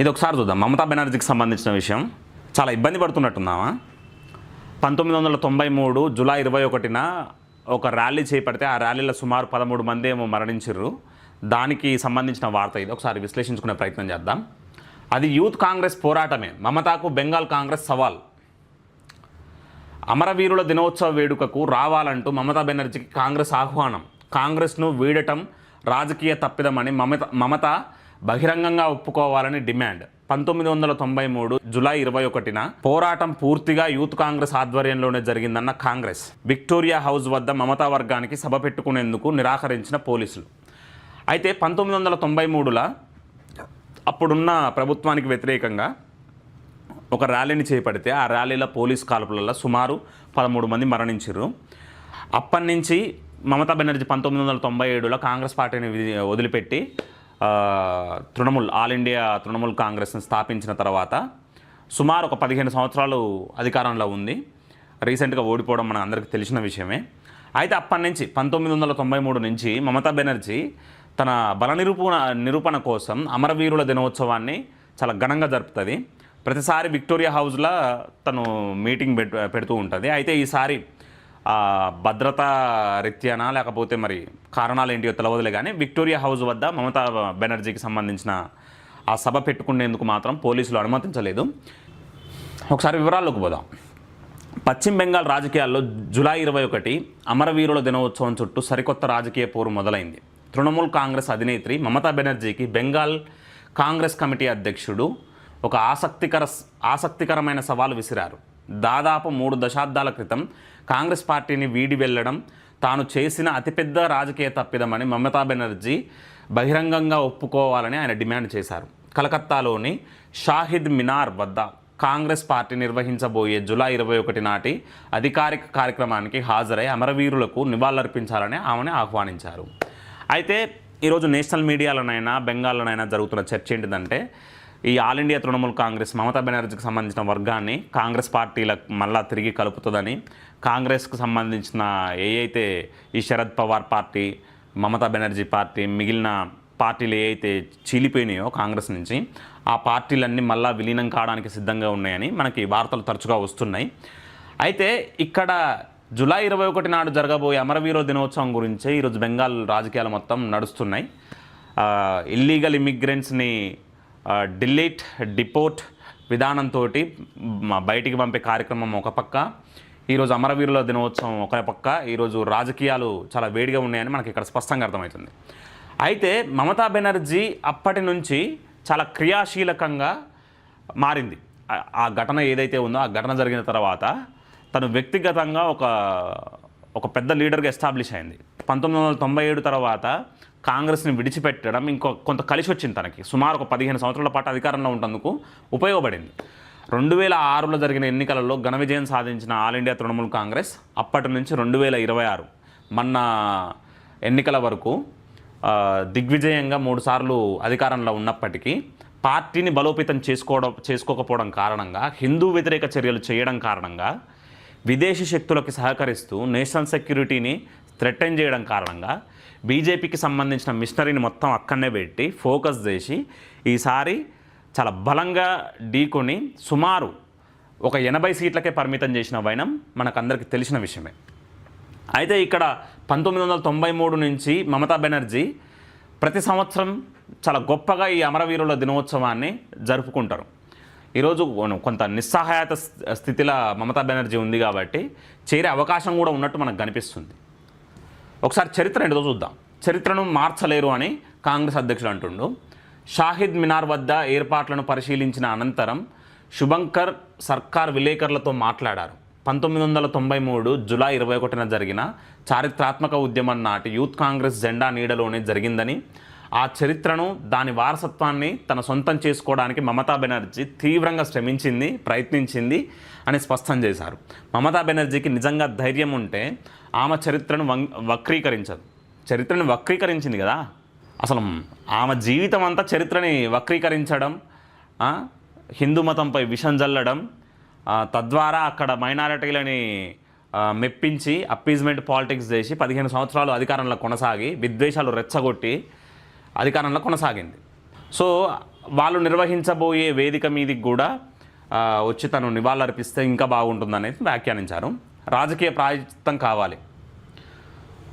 ఇది ఒకసారి చూద్దాం. మమతా బెనర్జీకి సంబంధించిన విషయం చాలా ఇబ్బంది పడుతున్నట్టున్నామా. 1993 జూలై 21న ఒక ర్యాలీ చేపడితే ఆ ర్యాలీలో సుమారు 13 మంది ఏమో మరణించారు. దానికి సంబంధించిన వార్త ఇది. ఒకసారి విశ్లేషించుకునే ప్రయత్నం చేద్దాం. అది యూత్ కాంగ్రెస్ పోరాటమే. మమతాకు బెంగాల్ కాంగ్రెస్ సవాల్. అమరవీరుల దినోత్సవ వేడుకకు రావాలంటూ మమతా బెనర్జీకి కాంగ్రెస్ ఆహ్వానం. కాంగ్రెస్ను వీడటం రాజకీయ తప్పిదమని మమత బహిరంగంగా ఒప్పుకోవాలని డిమాండ్. 1993 జూలై 21న పోరాటం పూర్తిగా యూత్ కాంగ్రెస్ ఆధ్వర్యంలోనే జరిగిందన్న కాంగ్రెస్. విక్టోరియా హౌస్ వద్ద మమతా వర్గానికి సభ పెట్టుకునేందుకు నిరాకరించిన పోలీసులు. అయితే 1993లో అప్పుడున్న ప్రభుత్వానికి వ్యతిరేకంగా ఒక ర్యాలీని చేపడితే ఆ ర్యాలీలో పోలీస్ కాల్పులలో సుమారు 13 మంది మరణించారు. అప్పటి నుంచి మమతా బెనర్జీ 1997లో కాంగ్రెస్ పార్టీని వదిలిపెట్టి ఆల్ ఇండియా తృణమూల్ కాంగ్రెస్ని స్థాపించిన తర్వాత సుమారు ఒక 15 సంవత్సరాలు అధికారంలో ఉంది. రీసెంట్గా ఓడిపోవడం మన అందరికీ తెలిసిన విషయమే. అయితే అప్పటి నుంచి 1993 నుంచి మమతా బెనర్జీ తన బల నిరూపణ కోసం అమరవీరుల దినోత్సవాన్ని చాలా ఘనంగా జరుపుతుంది. ప్రతిసారి విక్టోరియా హౌస్లో తను మీటింగ్ పెడుతూ ఉంటుంది. అయితే ఈసారి భద్రతా రీత్యానా లేకపోతే మరి కారణాలు ఏంటియో తెలియదులే కానీ విక్టోరియా హౌస్ వద్ద మమతా బెనర్జీకి సంబంధించిన ఆ సభ పెట్టుకునేందుకు మాత్రం పోలీసులు అనుమతించలేదు. ఒకసారి వివరాల్లోకి పోదాం. పశ్చిమ బెంగాల్ రాజకీయాల్లో జూలై 21 అమరవీరుల దినోత్సవం చుట్టూ సరికొత్త రాజకీయ పోరు మొదలైంది. తృణమూల్ కాంగ్రెస్ అధినేత్రి మమతా బెనర్జీకి బెంగాల్ కాంగ్రెస్ కమిటీ అధ్యక్షుడు ఒక ఆసక్తికరమైన సవాలు విసిరారు. దాదాపు 3 దశాబ్దాల క్రితం కాంగ్రెస్ పార్టీని వీడి వెళ్ళడం తాను చేసిన అతిపెద్ద రాజకీయ తప్పిదమని మమతా బెనర్జీ బహిరంగంగా ఒప్పుకోవాలని ఆయన డిమాండ్ చేశారు. కలకత్తాలోని షాహిద్ మినార్ వద్ద కాంగ్రెస్ పార్టీ నిర్వహించబోయే జూలై 21 నాటి అధికారిక కార్యక్రమానికి హాజరై అమరవీరులకు నివాళులర్పించాలని ఆమెను ఆహ్వానించారు. అయితే ఈరోజు నేషనల్ మీడియాలోనైనా బెంగాల్లోనైనా జరుగుతున్న చర్చ ఏంటిదంటే ఈ ఆల్ ఇండియా తృణమూల్ కాంగ్రెస్ మమతా బెనర్జీకి సంబంధించిన వర్గాన్ని కాంగ్రెస్ పార్టీలకు మళ్ళా తిరిగి కలుపుతుందని, కాంగ్రెస్కు సంబంధించిన అయితే ఈ శరద్ పవార్ పార్టీ, మమతా బెనర్జీ పార్టీ, మిగిలిన పార్టీలు అయితే చీలిపోయినాయో కాంగ్రెస్ నుంచి ఆ పార్టీలన్నీ మళ్ళా విలీనం కావడానికి సిద్ధంగా ఉన్నాయని మనకి వార్తలు తరచుగా వస్తున్నాయి. అయితే ఇక్కడ జూలై 21 నాడు జరగబోయే అమరవీరుల దినోత్సవం గురించే ఈరోజు బెంగాల్ రాజకీయాలు మొత్తం నడుస్తున్నాయి. ఇల్లీగల్ ఇమిగ్రెంట్స్ని డిపోర్ట్ విధానంతో బయటికి పంపే కార్యక్రమం ఒక పక్క, ఈరోజు అమరవీరుల దినోత్సవం ఒక పక్క, ఈరోజు రాజకీయాలు చాలా వేడిగా ఉన్నాయని మనకి ఇక్కడ స్పష్టంగా అర్థమవుతుంది. అయితే మమతా బెనర్జీ అప్పటి నుంచి చాలా క్రియాశీలకంగా మారింది. ఆ ఘటన ఏదైతే ఉందో ఆ ఘటన జరిగిన తర్వాత తను వ్యక్తిగతంగా ఒక పెద్ద లీడర్గా ఎస్టాబ్లిష్ అయింది. 1997 తర్వాత కాంగ్రెస్ని విడిచిపెట్టడం కొంత కలిసి వచ్చింది తనకి. సుమారు ఒక 15 సంవత్సరాల పాటు అధికారంలో ఉంటందుకు ఉపయోగపడింది. 2006లో జరిగిన ఎన్నికలలో ఘన విజయం సాధించిన ఆల్ ఇండియా తృణమూల్ కాంగ్రెస్ అప్పటి నుంచి 2026 మొన్న ఎన్నికల వరకు దిగ్విజయంగా 3 సార్లు అధికారంలో ఉన్నప్పటికీ పార్టీని బలోపేతం చేసుకోకపోవడం కారణంగా, హిందూ వ్యతిరేక చర్యలు చేయడం కారణంగా, విదేశీ శక్తులకు సహకరిస్తూ నేషనల్ సెక్యూరిటీని థ్రెటన్ చేయడం కారణంగా బీజేపీకి సంబంధించిన మిషనరీని మొత్తం అక్కడనే పెట్టి ఫోకస్ చేసి ఈసారి చాలా బలంగా ఢీకొని సుమారు ఒక 80 సీట్లకే పరిమితం చేసిన వైనం మనకందరికీ తెలిసిన విషయమే. అయితే ఇక్కడ 1993 నుంచి మమతా బెనర్జీ ప్రతి సంవత్సరం చాలా గొప్పగా ఈ అమరవీరుల దినోత్సవాన్ని జరుపుకుంటారు. ఈరోజు కొంత నిస్సహాయత స్థితిలో మమతా బెనర్జీ ఉంది కాబట్టి చేరే అవకాశం కూడా ఉన్నట్టు మనకు కనిపిస్తుంది. ఒకసారి చరిత్ర ఏంటో చూద్దాం. చరిత్రను మార్చలేరు అని కాంగ్రెస్ అధ్యక్షుడు అంటుండు. షాహిద్ మినార్ వద్ద ఏర్పాట్లను పరిశీలించిన అనంతరం శుభంకర్ సర్కార్ విలేకరులతో మాట్లాడారు. 1993 జూలై 21న జరిగిన చారిత్రాత్మక ఉద్యమం నాటి యూత్ కాంగ్రెస్ జెండా నీడలోనే జరిగిందని, ఆ చరిత్రను దాని వారసత్వాన్ని తన సొంతం చేసుకోవడానికి మమతా బెనర్జీ తీవ్రంగా ప్రయత్నించింది అని స్పష్టం చేశారు. మమతా బెనర్జీకి నిజంగా ధైర్యం ఉంటే ఆమె చరిత్రను వక్రీకరించదు. చరిత్రను వక్రీకరించింది కదా, అసలు ఆమె జీవితం అంతా చరిత్రని వక్రీకరించడం, హిందూ మతంపై విషం జల్లడం, తద్వారా అక్కడ మైనారిటీలని మెప్పించి అప్పీజ్మెంట్ పాలిటిక్స్ చేసి 15 సంవత్సరాలు అధికారంలో కొనసాగి విద్వేషాలు రెచ్చగొట్టి అధికారంలో కొనసాగింది. సో వాళ్ళు నిర్వహించబోయే వేదిక మీదకి కూడా వచ్చి తను నివాళులర్పిస్తే ఇంకా బాగుంటుందనేది వ్యాఖ్యానించారు. రాజకీయ ప్రాయశ్చిత్తం కావాలి.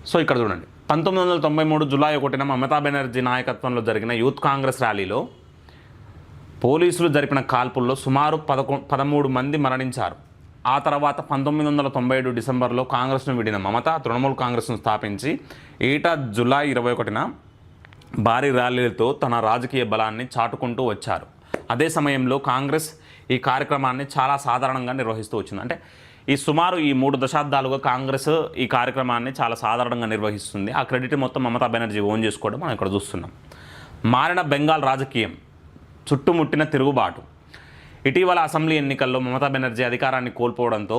సో ఇక్కడ చూడండి, 1993 జూలై 1న మమతా బెనర్జీ నాయకత్వంలో జరిగిన యూత్ కాంగ్రెస్ ర్యాలీలో పోలీసులు జరిపిన కాల్పుల్లో సుమారు 13 మంది మరణించారు. ఆ తర్వాత 1997 డిసెంబర్లో కాంగ్రెస్ను విడిన మమత తృణమూల్ కాంగ్రెస్ను స్థాపించి ఏటా జూలై 21న భారీ ర్యాలీలతో తన రాజకీయ బలాన్ని చాటుకుంటూ వచ్చారు. అదే సమయంలో కాంగ్రెస్ ఈ కార్యక్రమాన్ని చాలా సాధారణంగా నిర్వహిస్తూ వచ్చింది. అంటే ఈ సుమారు 3 దశాబ్దాలుగా కాంగ్రెస్ ఈ కార్యక్రమాన్ని చాలా సాధారణంగా నిర్వహిస్తుంది. ఆ క్రెడిట్ మొత్తం మమతా బెనర్జీ ఓన్ చేసుకోవడం మనం ఇక్కడ చూస్తున్నాం. మారిన బెంగాల్ రాజకీయం, చుట్టుముట్టిన తిరుగుబాటు. ఇటీవల అసెంబ్లీ ఎన్నికల్లో మమతా బెనర్జీ అధికారాన్ని కోల్పోవడంతో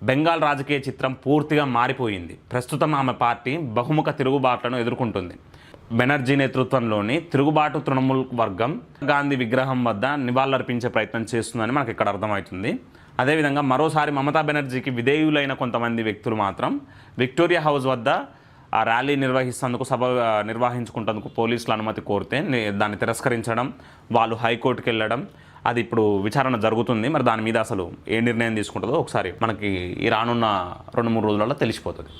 బెంగాల్ రాజకీయ చిత్రం పూర్తిగా మారిపోయింది. ప్రస్తుతం ఆమె పార్టీ బహుముఖ తిరుగుబాట్లను ఎదుర్కొంటుంది. బెనర్జీ నేతృత్వంలోని తిరుగుబాటు తృణమూల్ వర్గం గాంధీ విగ్రహం వద్ద నివాళులర్పించే ప్రయత్నం చేస్తుందని మనకి ఇక్కడ అర్థమవుతుంది. అదేవిధంగా మరోసారి మమతా బెనర్జీకి విధేయులైన కొంతమంది వ్యక్తులు మాత్రం విక్టోరియా హౌస్ వద్ద ఆ ర్యాలీ నిర్వహిస్తేందుకు సభ నిర్వహించుకుంటేందుకు పోలీసుల అనుమతి కోరితే దాన్ని తిరస్కరించడం, వాళ్ళు హైకోర్టుకి వెళ్ళడం, అది ఇప్పుడు విచారణ జరుగుతుంది. మరి దాని మీద అసలు ఏ నిర్ణయం తీసుకుంటుందో ఒకసారి మనకి ఈ రానున్న 2-3 రోజులలో తెలిసిపోతుంది.